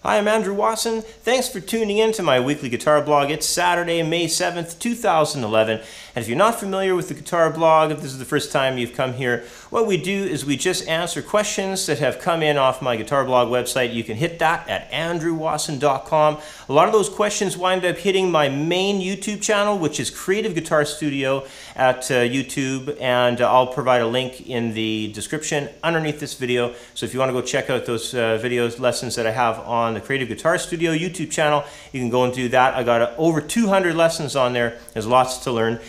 Hi, I'm Andrew Wasson. Thanks for tuning in to my weekly guitar blog. It's Saturday, May 7th, 2011. And if you're not familiar with the guitar blog, if this is the first time you've come here, what we do is we just answer questions that have come in off my guitar blog website. You can hit that at andrewwasson.com. A lot of those questions wind up hitting my main YouTube channel, which is Creative Guitar Studio at YouTube, and I'll provide a link in the description underneath this video. So if you want to go check out those videos, lessons that I have on the Creative Guitar Studio YouTube channel, you can go and do that. I got over 200 lessons on there. There's lots to learn.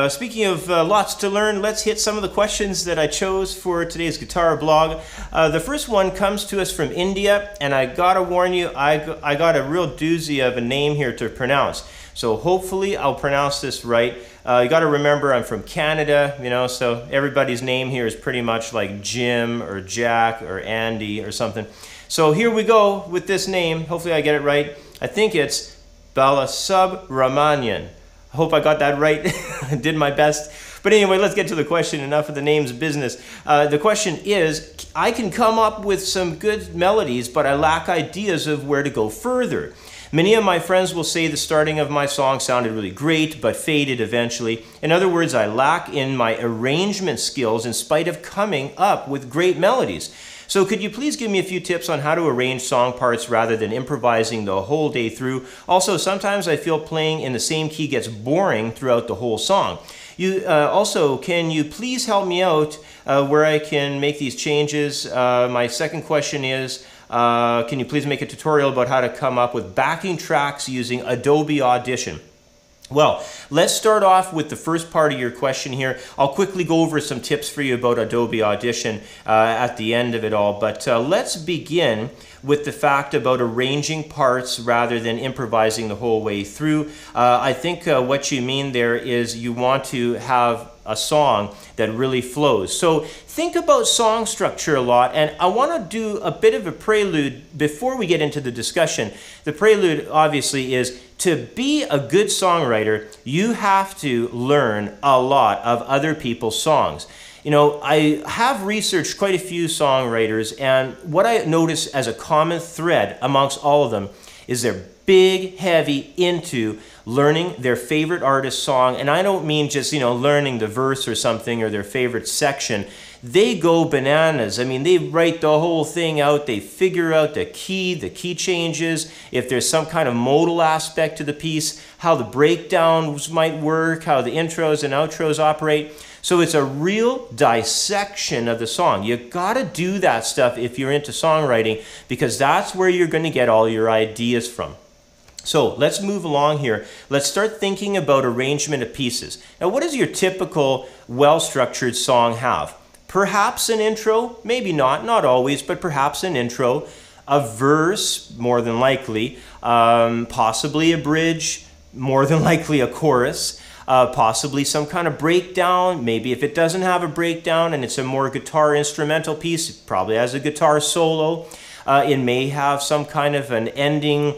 Speaking of lots to learn, let's hit some of the questions that I chose for today's guitar blog. The first one comes to us from India, and I gotta warn you, I got a real doozy of a name here to pronounce. So hopefully I'll pronounce this right. You gotta remember I'm from Canada, you know, so everybody's name here is pretty much like Jim or Jack or Andy or something. So here we go with this name. Hopefully I get it right. I think it's Balasubramanian. I hope I got that right. I did my best. But anyway, let's get to the question. Enough of the name's business. The question is, I can come up with some good melodies, but I lack ideas of where to go further. Many of my friends will say the starting of my song sounded really great, but faded eventually. In other words, I lack in my arrangement skills in spite of coming up with great melodies. So could you please give me a few tips on how to arrange song parts rather than improvising the whole day through? Also, sometimes I feel playing in the same key gets boring throughout the whole song. Also, can you please help me out where I can make these changes? My second question is, can you please make a tutorial about how to come up with backing tracks using Adobe Audition? Well, let's start off with the first part of your question here. I'll quickly go over some tips for you about Adobe Audition at the end of it all, but let's begin with the fact about arranging parts rather than improvising the whole way through. I think what you mean there is you want to have a song that really flows. So think about song structure a lot, and I want to do a bit of a prelude before we get into the discussion. The prelude obviously is to be a good songwriter, you have to learn a lot of other people's songs. You know, I have researched quite a few songwriters, and what I notice as a common thread amongst all of them is they're big, heavy into learning their favorite artist's song. And I don't mean just, you know, learning the verse or something or their favorite section. They go bananas. I mean, they write the whole thing out. They figure out the key changes, if there's some kind of modal aspect to the piece, how the breakdowns might work, how the intros and outros operate. So it's a real dissection of the song. You gotta do that stuff if you're into songwriting, because that's where you're gonna get all your ideas from. So let's move along here. Let's start thinking about arrangement of pieces. Now, what does your typical well-structured song have? Perhaps an intro, maybe not always, but perhaps an intro, a verse, more than likely, possibly a bridge, more than likely a chorus, possibly some kind of breakdown. Maybe if it doesn't have a breakdown and it's a more guitar instrumental piece, it probably has a guitar solo. It may have some kind of an ending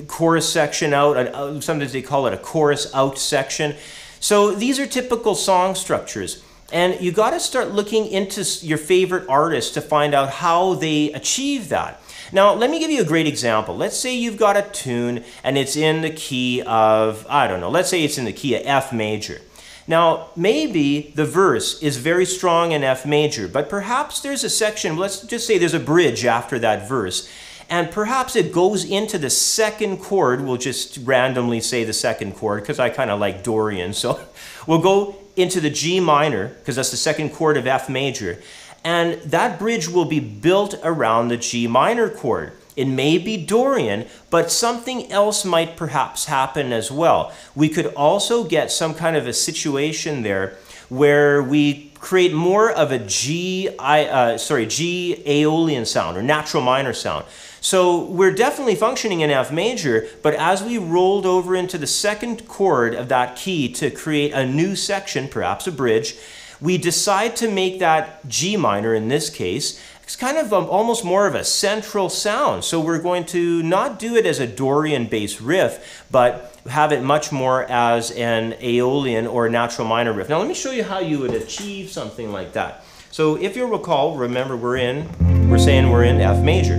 chorus section out. Sometimes they call it a chorus out section. So these are typical song structures. And you got to start looking into your favorite artists to find out how they achieve that. Now, let me give you a great example. Let's say you've got a tune and it's in the key of, I don't know, let's say it's in the key of F major. Now, maybe the verse is very strong in F major, but perhaps there's a section, let's just say there's a bridge after that verse, and perhaps it goes into the second chord. We'll just randomly say the second chord because I kind of like Dorian. So we'll go into the G minor because that's the second chord of F major. And that bridge will be built around the G minor chord. It may be Dorian, but something else might perhaps happen as well. We could also get some kind of a situation there where we create more of a G Aeolian sound or natural minor sound. So we're definitely functioning in F major, but as we rolled over into the second chord of that key to create a new section, perhaps a bridge, we decide to make that G minor in this case, it's kind of almost more of a central sound. So we're going to not do it as a Dorian bass riff, but have it much more as an Aeolian or natural minor riff. Now let me show you how you would achieve something like that. So if you'll recall, remember we're saying we're in F major.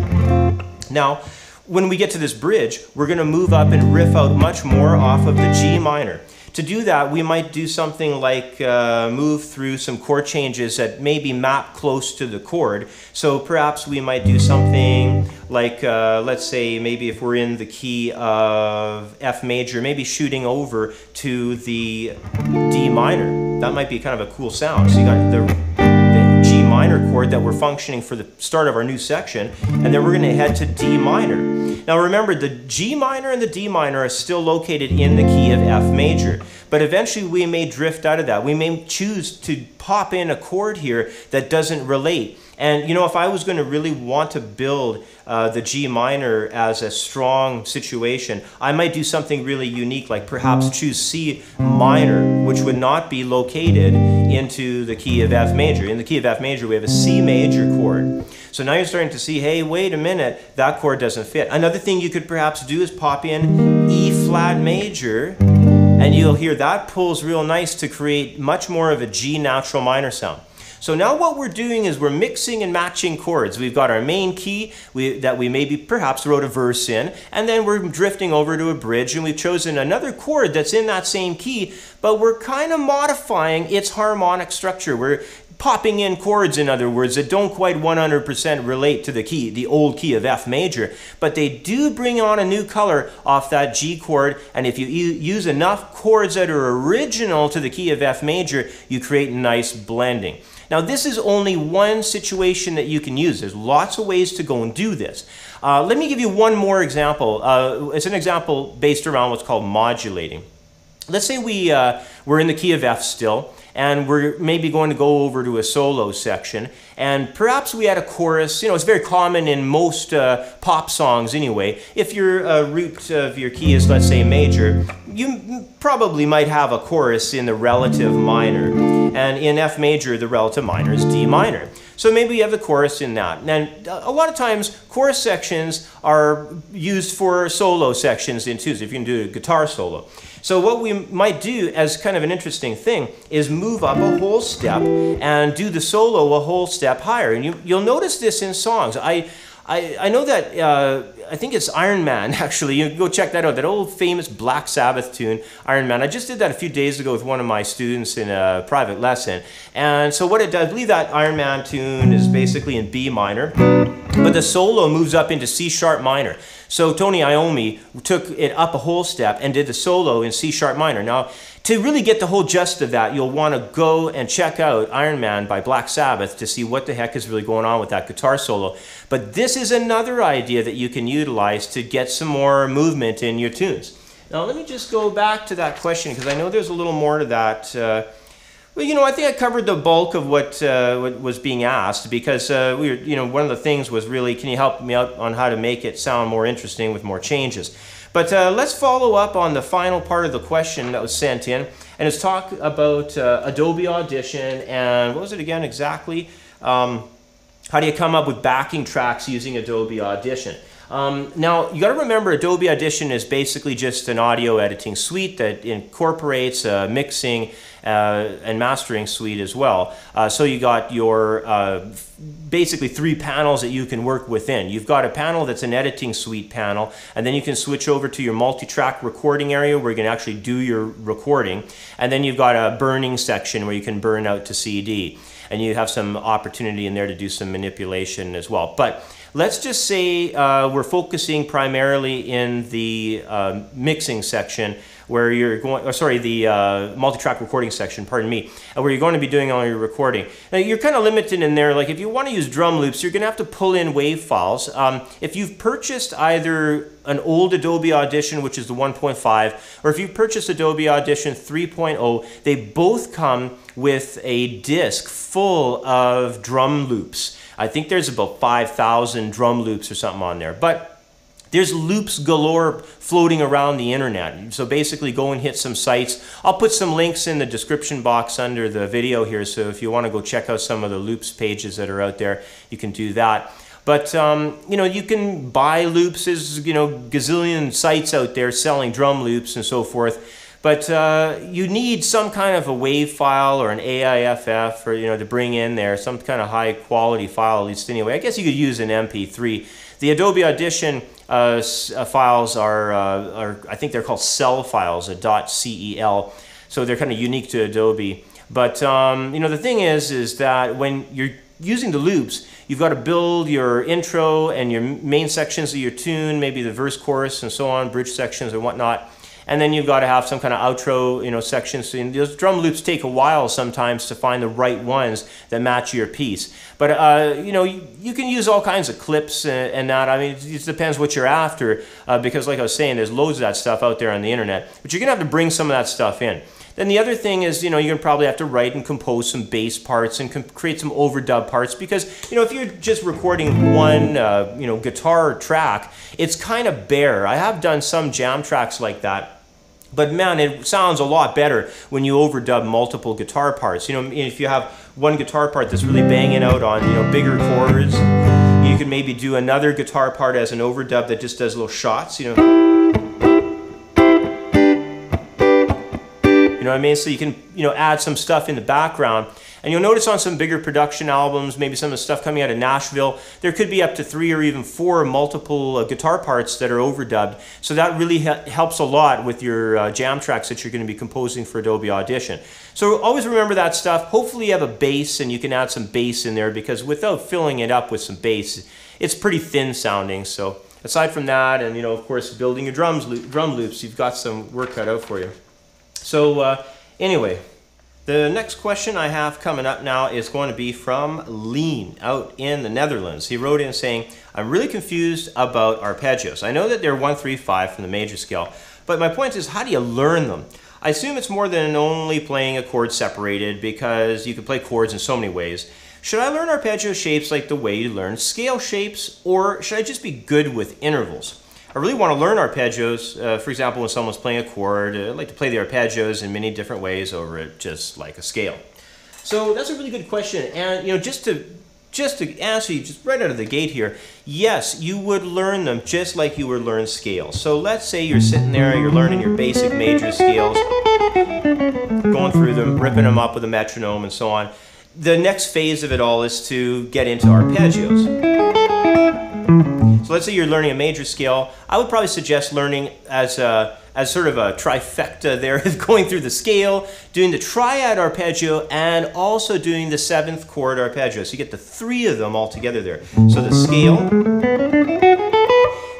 Now, when we get to this bridge, we're going to move up and riff out much more off of the G minor. To do that, we might do something like move through some chord changes that maybe map close to the chord. So perhaps we might do something like, let's say, maybe if we're in the key of F major, maybe shooting over to the D minor. That might be kind of a cool sound. So you got the G minor chord that we're functioning for the start of our new section, and then we're going to head to D minor. Now remember, the G minor and the D minor are still located in the key of F major, but eventually we may drift out of that. We may choose to pop in a chord here that doesn't relate. And you know, if I was going to really want to build the G minor as a strong situation, I might do something really unique, like perhaps choose C minor, which would not be located into the key of F major. In the key of F major, we have a C major chord. So now you're starting to see, hey, wait a minute, that chord doesn't fit. Another thing you could perhaps do is pop in E flat major, and you'll hear that pulls real nice to create much more of a G natural minor sound. So now what we're doing is we're mixing and matching chords. We've got our main key that we maybe perhaps wrote a verse in, and then we're drifting over to a bridge, and we've chosen another chord that's in that same key, but we're kind of modifying its harmonic structure. We're popping in chords, in other words, that don't quite 100% relate to the key, the old key of F major, but they do bring on a new color off that G chord, and if you use enough chords that are original to the key of F major, you create nice blending. Now this is only one situation that you can use. There's lots of ways to go and do this. Let me give you one more example. It's an example based around what's called modulating. Let's say we're in the key of F still, and we're maybe going to go over to a solo section, and perhaps we had a chorus. You know, it's very common in most pop songs anyway. If your root of your key is, let's say, major, you probably might have a chorus in the relative minor, and in F major, the relative minor is D minor. So maybe you have the chorus in that. And a lot of times, chorus sections are used for solo sections in twos, if you can do a guitar solo. So what we might do as kind of an interesting thing is move up a whole step and do the solo a whole step higher. And you'll notice this in songs. I know that, I think it's Iron Man, actually. You can go check that out, that old famous Black Sabbath tune, Iron Man. I just did that a few days ago with one of my students in a private lesson. And so what it does, I believe that Iron Man tune is basically in B minor, but the solo moves up into C sharp minor. So Tony Iommi took it up a whole step and did the solo in C sharp minor. Now, to really get the whole gist of that, you'll want to go and check out Iron Man by Black Sabbath to see what the heck is really going on with that guitar solo. But this is another idea that you can utilize to get some more movement in your tunes. Now, let me just go back to that question, because I know there's a little more to that. Well, you know, I think I covered the bulk of what was being asked, because one of the things was really, can you help me out on how to make it sound more interesting with more changes? But let's follow up on the final part of the question that was sent in, and it's talk about Adobe Audition, and what was it again exactly? How do you come up with backing tracks using Adobe Audition? Now, you got to remember, Adobe Audition is basically just an audio editing suite that incorporates a mixing and mastering suite as well. So you got your basically 3 panels that you can work within. You've got a panel that's an editing suite panel, and then you can switch over to your multi-track recording area where you can actually do your recording. And then you've got a burning section where you can burn out to CD. And you have some opportunity in there to do some manipulation as well. But let's just say we're focusing primarily in the mixing section where you're going, the multi-track recording section, pardon me, where you're going to be doing all your recording. Now you're kind of limited in there, like if you want to use drum loops, you're going to have to pull in wave files. If you've purchased either an old Adobe Audition, which is the 1.5, or if you purchased Adobe Audition 3.0, they both come with a disc full of drum loops. I think there's about 5,000 drum loops or something on there. But there's loops galore floating around the internet. So basically go and hit some sites. I'll put some links in the description box under the video here, so if you want to go check out some of the loops pages that are out there, you can do that. But you can buy loops. There's gazillion sites out there selling drum loops and so forth. But you need some kind of a WAV file or an AIFF, or to bring in there some kind of high quality file, at least anyway. I guess you could use an MP3. The Adobe Audition files are I think they're called cell files, .cel, so they're kind of unique to Adobe. But you know, the thing is that when you're using the loops, you've got to build your intro and your main sections of your tune, maybe the verse, chorus, and so on, bridge sections and whatnot. And then you've got to have some kind of outro, you know, sections. So those drum loops take a while sometimes to find the right ones that match your piece. But you know, you can use all kinds of clips and that. I mean, it just depends what you're after, because like I was saying, there's loads of that stuff out there on the internet. But you're gonna have to bring some of that stuff in. Then the other thing is, you know, you're gonna probably have to write and compose some bass parts and create some overdub parts, because, you know, if you're just recording one, you know, guitar track, it's kind of bare. I have done some jam tracks like that. But man, it sounds a lot better when you overdub multiple guitar parts. You know, if you have one guitar part that's really banging out on, you know, bigger chords, you could maybe do another guitar part as an overdub that just does little shots, you know. You know what I mean? So you can, you know, add some stuff in the background. And you'll notice on some bigger production albums, maybe some of the stuff coming out of Nashville, there could be up to 3 or even 4 multiple guitar parts that are overdubbed. So that really helps a lot with your jam tracks that you're going to be composing for Adobe Audition. So always remember that stuff. Hopefully you have a bass and you can add some bass in there, because without filling it up with some bass, it's pretty thin sounding. So aside from that, and, you know, of course, building your drum loops, you've got some work cut out for you. So anyway, the next question I have coming up now is going to be from Lean out in the Netherlands. He wrote in saying, I'm really confused about arpeggios. I know that they're 1, 3, 5 from the major scale, but my point is, how do you learn them? I assume it's more than only playing a chord separated, because you can play chords in so many ways. Should I learn arpeggio shapes like the way you learn scale shapes, or should I just be good with intervals? I really want to learn arpeggios. For example, when someone's playing a chord, I like to play the arpeggios in many different ways over it, just like a scale. So that's a really good question. And, you know, just to answer you just right out of the gate here, yes, you would learn them just like you would learn scales. So let's say you're sitting there, you're learning your basic major scales, going through them, ripping them up with a metronome and so on. The next phase of it all is to get into arpeggios. So let's say you're learning a major scale. I would probably suggest learning as sort of a trifecta there, going through the scale, doing the triad arpeggio, and also doing the 7th chord arpeggio. So you get the 3 of them all together there. So the scale,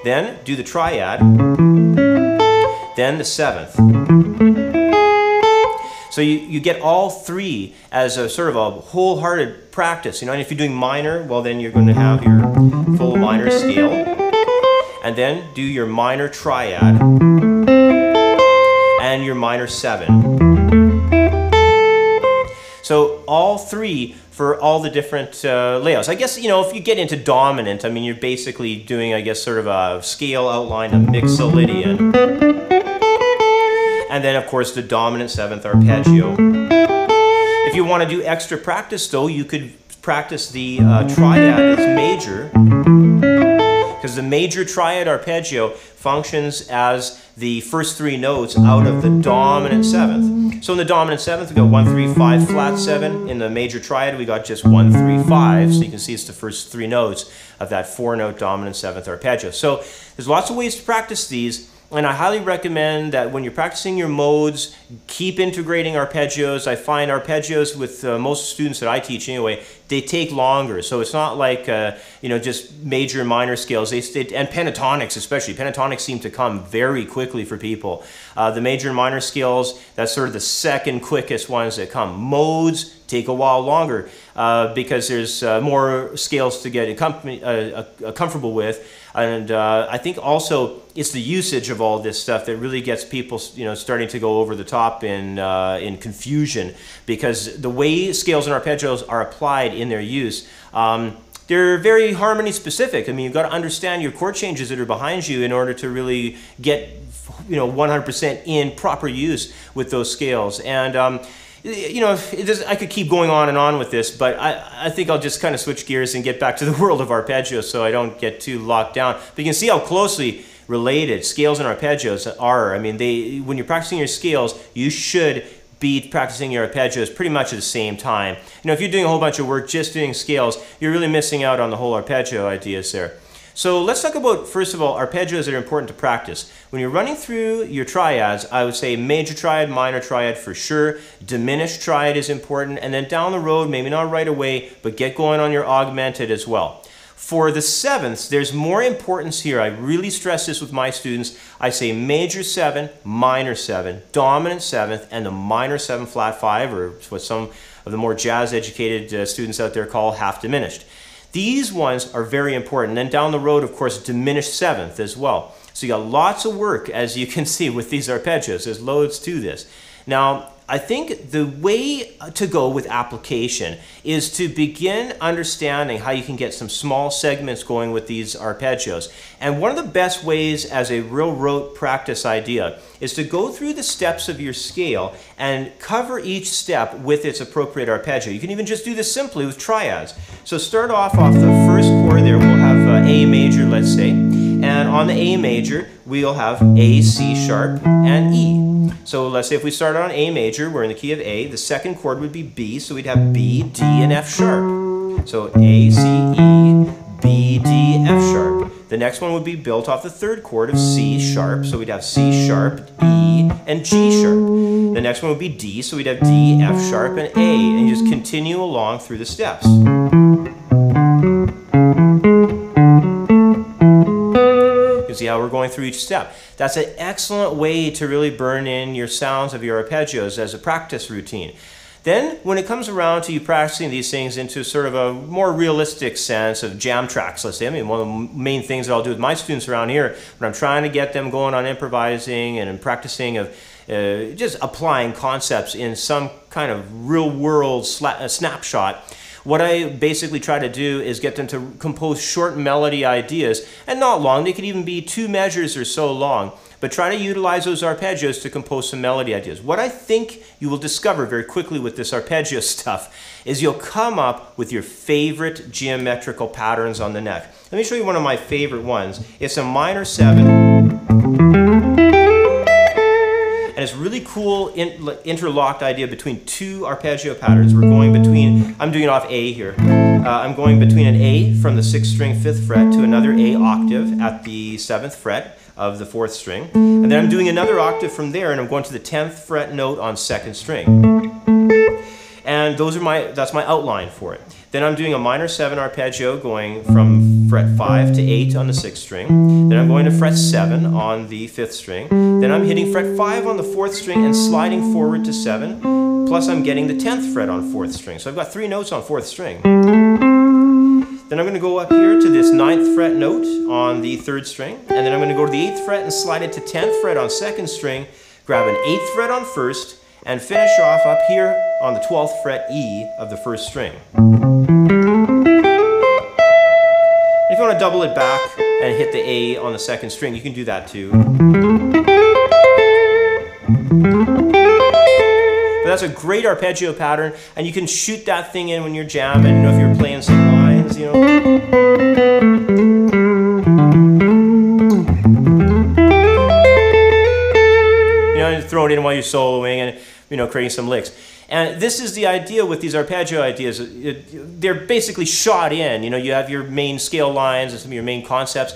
then do the triad, then the 7th. So you get all 3 as a sort of a wholehearted practice. You know, and if you're doing minor, well, then you're going to have your full minor scale, and then do your minor triad and your minor 7. So all 3 for all the different layouts. I guess, you know, if you get into dominant, I mean, you're basically doing, I guess, sort of a scale outline, a mixolydian. And then, of course, the dominant 7th arpeggio. If you want to do extra practice, though, you could practice the triad that's major, because the major triad arpeggio functions as the first 3 notes out of the dominant 7th. So in the dominant 7th, we got 1, 3, 5, flat 7. In the major triad, we got just 1, 3, 5. So you can see it's the first 3 notes of that 4-note dominant 7th arpeggio. So there's lots of ways to practice these. And I highly recommend that when you're practicing your modes, keep integrating arpeggios. I find arpeggios with most students that I teach anyway, they take longer. So it's not like, you know, just major and minor scales. And pentatonics especially. Pentatonics seem to come very quickly for people. The major and minor scales, that's sort of the second quickest ones that come. Modes take a while longer because there's more scales to get comfortable with. And I think also it's the usage of all this stuff that really gets people, you know, starting to go over the top in confusion, because the way scales and arpeggios are applied in their use, they're very harmony specific. I mean, you've got to understand your chord changes that are behind you in order to really get, you know, 100% in proper use with those scales. And you know, I could keep going on and on with this, but I think I'll just kind of switch gears and get back to the world of arpeggios so I don't get too locked down. But you can see how closely related scales and arpeggios are. I mean, when you're practicing your scales, you should be practicing your arpeggios pretty much at the same time. You know, if you're doing a whole bunch of work just doing scales, you're really missing out on the whole arpeggio ideas there. So let's talk about, first of all, arpeggios that are important to practice. When you're running through your triads, I would say major triad, minor triad for sure. Diminished triad is important. And then down the road, maybe not right away, but get going on your augmented as well. For the sevenths, there's more importance here. I really stress this with my students. I say major 7, minor 7, dominant 7th, and the minor 7 flat 5, or what some of the more jazz-educated students out there call half diminished. These ones are very important. And then down the road, of course, diminished 7th as well. So you got lots of work, as you can see, with these arpeggios. There's loads to this. Now, I think the way to go with application is to begin understanding how you can get some small segments going with these arpeggios. And one of the best ways as a real rote practice idea is to go through the steps of your scale and cover each step with its appropriate arpeggio. You can even just do this simply with triads. So start off the first chord there. We'll have A major, let's say. And on the A major, we'll have A, C sharp, and E. So let's say if we start on A major, we're in the key of A, the second chord would be B, so we'd have B, D, and F sharp. So A, C, E, B, D, F sharp. The next one would be built off the third chord of C sharp, so we'd have C sharp, E, and G sharp. The next one would be D, so we'd have D, F sharp, and A, and you just continue along through the steps. See how we're going through each step. That's an excellent way to really burn in your sounds of your arpeggios as a practice routine. Then, when it comes around to you practicing these things into sort of a more realistic sense of jam tracks, let's say, I mean, one of the main things that I'll do with my students around here when I'm trying to get them going on improvising and practicing of just applying concepts in some kind of real-world snapshot, what I basically try to do is get them to compose short melody ideas, and not long. They could even be 2 measures or so long, but try to utilize those arpeggios to compose some melody ideas. What I think you will discover very quickly with this arpeggio stuff is you'll come up with your favorite geometrical patterns on the neck. Let me show you one of my favorite ones. It's a minor 7. And it's really cool interlocked idea between 2 arpeggio patterns. We're going between, I'm doing it off A here. I'm going between an A from the 6th string 5th fret to another A octave at the 7th fret of the 4th string. And then I'm doing another octave from there, and I'm going to the 10th fret note on 2nd string. And that's my outline for it. Then I'm doing a minor 7 arpeggio going from fret 5 to 8 on the 6th string. Then I'm going to fret 7 on the 5th string. Then I'm hitting fret 5 on the 4th string and sliding forward to 7. Plus I'm getting the 10th fret on 4th string. So I've got 3 notes on 4th string. Then I'm going to go up here to this 9th fret note on the 3rd string. And then I'm going to go to the 8th fret and slide it to 10th fret on 2nd string. Grab an 8th fret on 1st. And finish off up here on the 12th fret E of the 1st string. If you want to double it back and hit the A on the 2nd string, you can do that too. But that's a great arpeggio pattern, and you can shoot that thing in when you're jamming, if you're playing some lines, throw it in while you're soloing and creating some licks. And this is the idea with these arpeggio ideas. They're basically shot in. You have your main scale lines and some of your main concepts.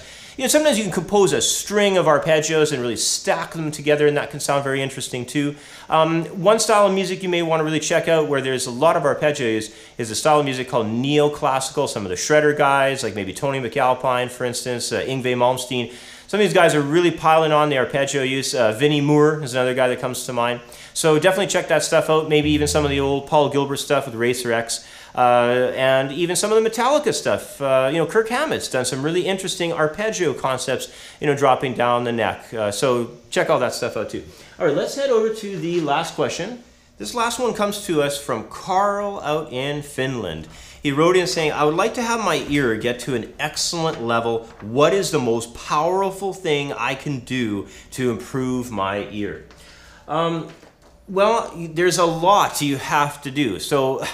Sometimes you can compose a string of arpeggios and really stack them together, and that can sound very interesting too. One style of music you may want to really check out where there's a lot of arpeggios is a style of music called neoclassical. Some of the shredder guys, like maybe Tony McAlpine, for instance, Yngwie Malmsteen. Some of these guys are really piling on the arpeggio use. Vinnie Moore is another guy that comes to mind. So definitely check that stuff out. Maybe even some of the old Paul Gilbert stuff with Racer X. And even some of the Metallica stuff. Kirk Hammett's done some really interesting arpeggio concepts, dropping down the neck. So check all that stuff out too. All right, let's head over to the last question. This last one comes to us from Carl out in Finland. He wrote in saying, I would like to have my ear get to an excellent level. What is the most powerful thing I can do to improve my ear? Well, there's a lot you have to do. So,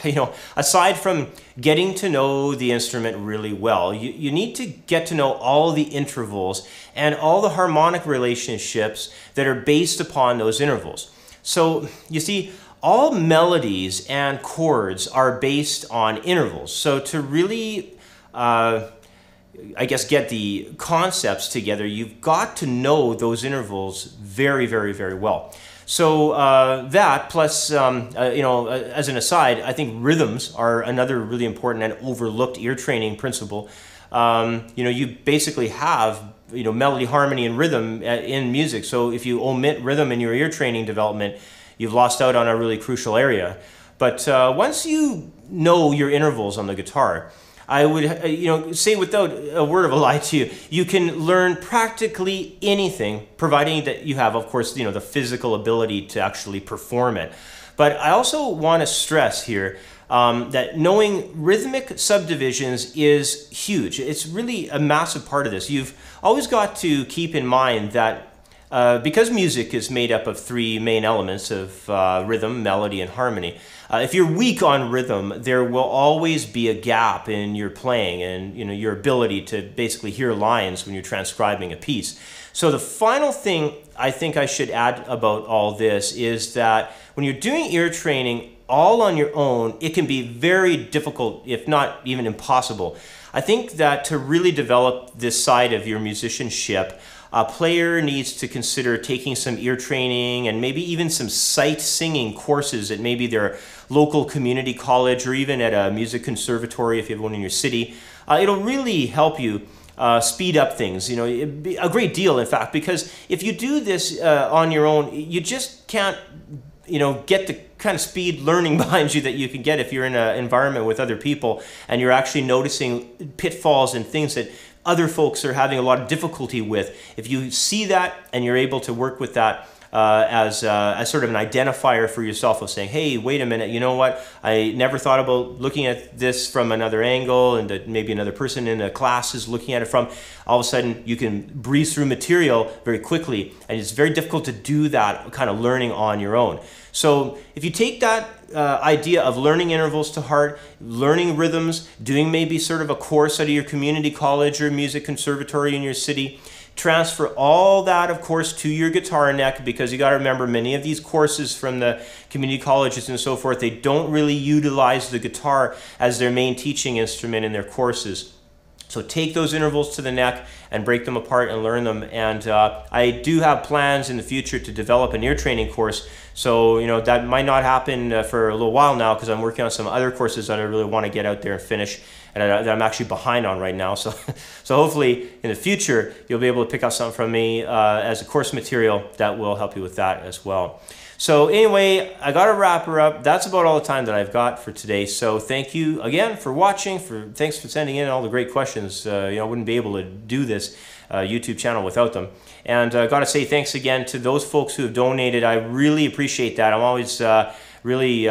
aside from getting to know the instrument really well, you need to get to know all the intervals and all the harmonic relationships that are based upon those intervals. So, you see, all melodies and chords are based on intervals. So to really I guess, get the concepts together, you've got to know those intervals very, very, very well. So that plus, as an aside, I think rhythms are another really important and overlooked ear training principle. You basically have, melody, harmony, and rhythm in music. So if you omit rhythm in your ear training development, you've lost out on a really crucial area. But once you know your intervals on the guitar, I would, say without a word of a lie to you, you can learn practically anything, providing that you have, of course, the physical ability to actually perform it. But I also want to stress here that knowing rhythmic subdivisions is huge. It's really a massive part of this. You've always got to keep in mind that because music is made up of three main elements of rhythm, melody, and harmony, if you're weak on rhythm, there will always be a gap in your playing and your ability to basically hear lines when you're transcribing a piece. So the final thing I think I should add about all this is that when you're doing ear training all on your own, it can be very difficult, if not even impossible. I think that to really develop this side of your musicianship, a player needs to consider taking some ear training and maybe even some sight singing courses at maybe their local community college or even at a music conservatory if you have one in your city. It'll really help you speed up things, a great deal, in fact, because if you do this on your own, you just can't, get the kind of speed learning behind you that you can get if you're in an environment with other people and you're actually noticing pitfalls and things that other folks are having a lot of difficulty with. If you see that and you're able to work with that as sort of an identifier for yourself of saying, hey, wait a minute, you know what? I never thought about looking at this from another angle and that maybe another person in a class is looking at it from. All of a sudden, you can breeze through material very quickly, and it's very difficult to do that kind of learning on your own. So if you take that idea of learning intervals to heart, learning rhythms, doing maybe sort of a course out of your community college or music conservatory in your city, transfer all that, of course, to your guitar neck, because you got to remember many of these courses from the community colleges and so forth, they don't really utilize the guitar as their main teaching instrument in their courses. So take those intervals to the neck and break them apart and learn them. And I do have plans in the future to develop an ear training course. So, that might not happen for a little while now because I'm working on some other courses that I really want to get out there and finish and that I'm actually behind on right now. So, so hopefully in the future, you'll be able to pick up something from me as a course material that will help you with that as well. So anyway, I got to wrap her up. That's about all the time that I've got for today. So thank you again for watching. Thanks for sending in all the great questions. I wouldn't be able to do this YouTube channel without them. And I got to say thanks again to those folks who have donated. I really appreciate that. I'm always really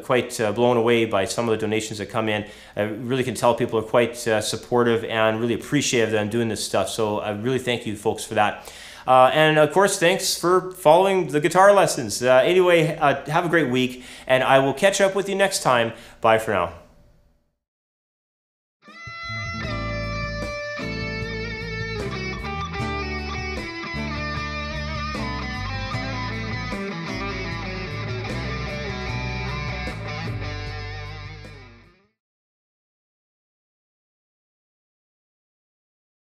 quite blown away by some of the donations that come in. I really can tell people are quite supportive and really appreciative that I'm doing this stuff. So I really thank you folks for that. And of course, thanks for following the guitar lessons. Anyway, have a great week, and I will catch up with you next time. Bye for now.